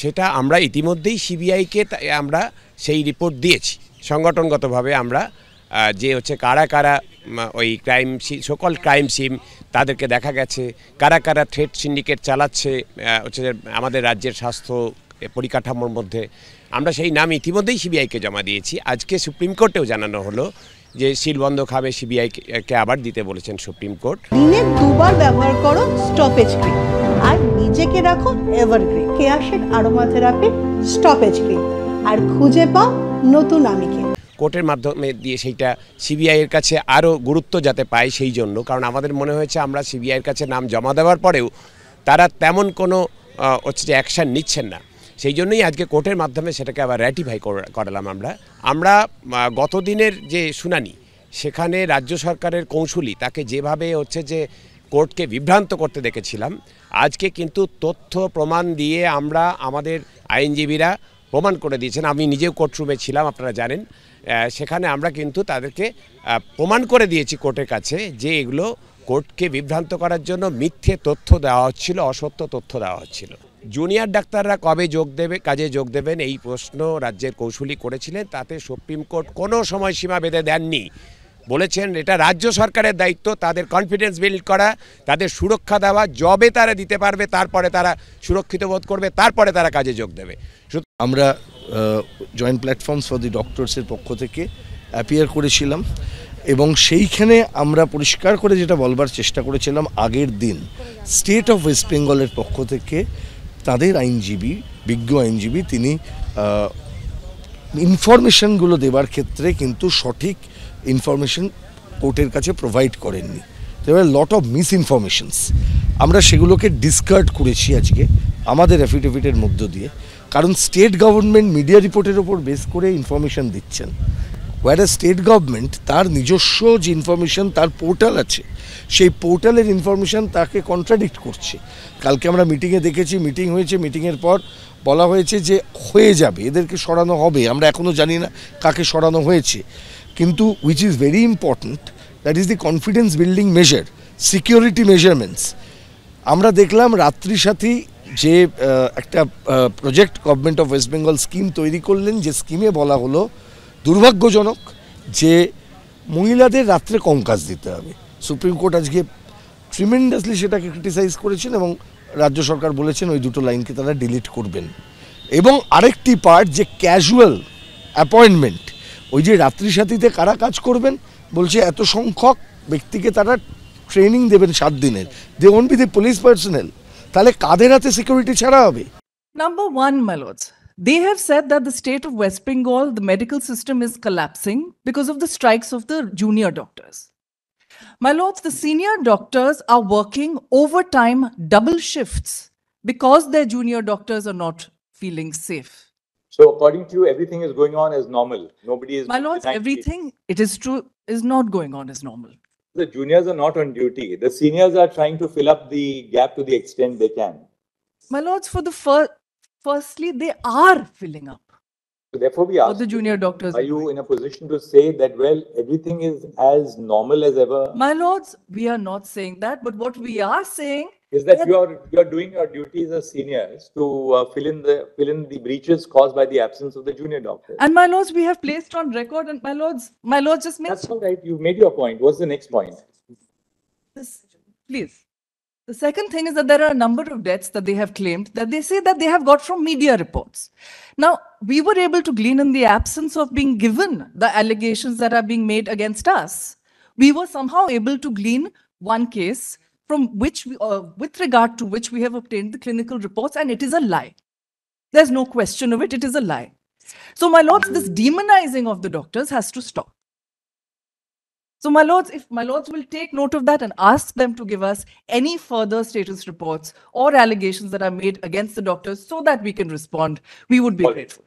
সেটা আমরা ইতিমধ্যেই সিবিআইকে আমরা সেই রিপোর্ট দিয়েছি। সংগঠনগতভাবে আমরা যে হচ্ছে কারা কারা ওই সকল ক্রাইম সিম তাদেরকে দেখা গেছে, কারা কারা থ্রেট সিন্ডিকেট চালাচ্ছে হচ্ছে আমাদের রাজ্যের স্বাস্থ্য পরিকাঠামোর মধ্যে, আমরা সেই নাম ইতিমধ্যেই সিবিআইকে জমা দিয়েছি। আজকে সুপ্রিম কোর্টেও জানানো হলো যে সিল বন্ধ খাবে, সিবিআইকে আবার দিতে বলেছেন সুপ্রিম কোর্ট। দিনে দুবার ব্যবহার করো স্টপেজ ক্রিম আর নিজেকে রাখো evergreen Keya Seth aromatherapy stoppage cream, আর খুঁজে পাও নতুন আমিকে। কোর্টের মাধ্যমে দিয়ে সেইটা সিবিআইয়ের কাছে আরও গুরুত্ব যাতে পায় সেই জন্য, কারণ আমাদের মনে হয়েছে আমরা সিবিআইয়ের কাছে নাম জমা দেওয়ার পরেও তারা তেমন কোনো হচ্ছে যে অ্যাকশান নিচ্ছেন না, সেই জন্যই আজকে কোর্টের মাধ্যমে সেটাকে আবার র্যাটিফাই করালাম। আমরা গত দিনের যে শুনানি সেখানে রাজ্য সরকারের কৌঁসুলি তাকে যেভাবে হচ্ছে যে কোর্টকে বিভ্রান্ত করতে দেখেছিলাম, আজকে কিন্তু তথ্য প্রমাণ দিয়ে আমরা আমাদের আইনজীবীরা প্রমাণ করে দিয়েছেন। আমি নিজেও কোর্টরুমে ছিলাম, আপনারা জানেন, সেখানে আমরা কিন্তু তাদেরকে প্রমাণ করে দিয়েছি কোর্টের কাছে যে এগুলো কোর্টকে বিভ্রান্ত করার জন্য মিথ্যে তথ্য দেওয়া হচ্ছিল, অসত্য তথ্য দেওয়া হচ্ছিল। জুনিয়র ডাক্তাররা কবে কাজে যোগ দেবেন এই প্রশ্ন রাজ্যের কৌঁসুলি করেছিলেন, তাতে সুপ্রিম কোর্ট কোনো সময়সীমা বেঁধে দেননি। বলেছেন এটা রাজ্য সরকারের দায়িত্ব তাদের কনফিডেন্স বিল্ড করা, তাদের সুরক্ষা দেওয়া, জবে তারা দিতে পারবে তারপরে তারা সুরক্ষিত বোধ করবে, তারপরে তারা কাজে যোগ দেবে। আমরা জয়েন্ট প্ল্যাটফর্মস ফর দি ডক্টরসের পক্ষ থেকে অ্যাপিয়ার করেছিলাম এবং সেইখানে আমরা পরিষ্কার করে যেটা বলবার চেষ্টা করেছিলাম, আগের দিন স্টেট অফ ওয়েস্ট বেঙ্গলের পক্ষ থেকে তাদের আইনজীবী, বিজ্ঞ আইনজীবী, তিনি ইনফরমেশনগুলো দেওয়ার ক্ষেত্রে কিন্তু সঠিক ইনফরমেশন কোর্টের কাছে প্রোভাইড করেননি। দেয়ার আর লট অফ মিস ইনফরমেশনস। আমরা সেগুলোকে ডিসকার্ড করেছি আজকে আমাদের অ্যাফিডেভিটের মধ্য দিয়ে, কারণ স্টেট গভর্নমেন্ট মিডিয়া রিপোর্টের ওপর বেস করে ইনফরমেশন দিচ্ছেন, ওয়ার স্টেট গভর্নমেন্ট তার নিজস্ব যে ইনফরমেশন, তার পোর্টাল আছে, সেই পোর্টালের ইনফরমেশন তাকে কন্ট্রাডিক্ট করছে। কালকে আমরা মিটিংয়ে দেখেছি, মিটিং হয়েছে, মিটিংয়ের পর বলা হয়েছে যে হয়ে যাবে, এদেরকে সরানো হবে। আমরা এখনও জানি না কাকে সরানো হয়েছে, কিন্তু which is very important, that is the confidence building measure, security measurements. আমরা দেখলাম রাত্রি সাথী যে একটা project government of West Bengal scheme তৈরি করলেন, যে স্কিমে বলা হলো দুর্ভাগ্যজনক যে মহিলাদের রাত্রে কম কাজ দিতে হবে। সুপ্রিম কোর্ট আজকে ট্রিমেন্ডাসলি সেটাকে ক্রিটিসাইজ করেছেন এবং রাজ্য সরকার বলেছেন ওই দুটো লাইনকে তারা ডিলিট করবেন। এবং আরেকটি পার্ট যে ক্যাজুয়াল অ্যাপয়েন্টমেন্ট, ওই যে রাত্রি সাথীতে কারা কাজ করবেন বলছে এত সংখ্যক ব্যক্তিকে তারা ট্রেনিং দেবেন 7 দিনের, they won't be the police personnel, তাহলে কাদের হাতে সিকিউরিটি ছাড়া হবে? Number one, my lords, they have said that the state of West Bengal, the medical system is collapsing because of the strikes of the junior doctors. My lords, the senior doctors are working overtime double shifts because their junior doctors are not feeling safe. So according to you, everything is going on as normal. Nobody is... My lords, everything, it is true, is not going on as normal. The juniors are not on duty. The seniors are trying to fill up the gap to the extent they can. My lords, for the firstly, they are filling up. So therefore we ask, what the junior doctors are you in a position to say that, well, everything is as normal as ever? My lords, we are not saying that, but what we are saying is that you are doing your duties as seniors to fill in the breaches caused by the absence of the junior doctors. And my lords, we have placed on record, and my lords just make... That's all right. You've made your point. What's the next point? Please. The second thing is that there are a number of deaths that they have claimed that they say that they have got from media reports. Now, we were able to glean in the absence of being given the allegations that are being made against us. We were somehow able to glean one case from which, with regard to which we have obtained the clinical reports, and it is a lie. There's no question of it, it is a lie. So, my lords, this demonizing of the doctors has to stop. So, my lords, if my lords will take note of that and ask them to give us any further status reports or allegations that are made against the doctors so that we can respond, we would be grateful.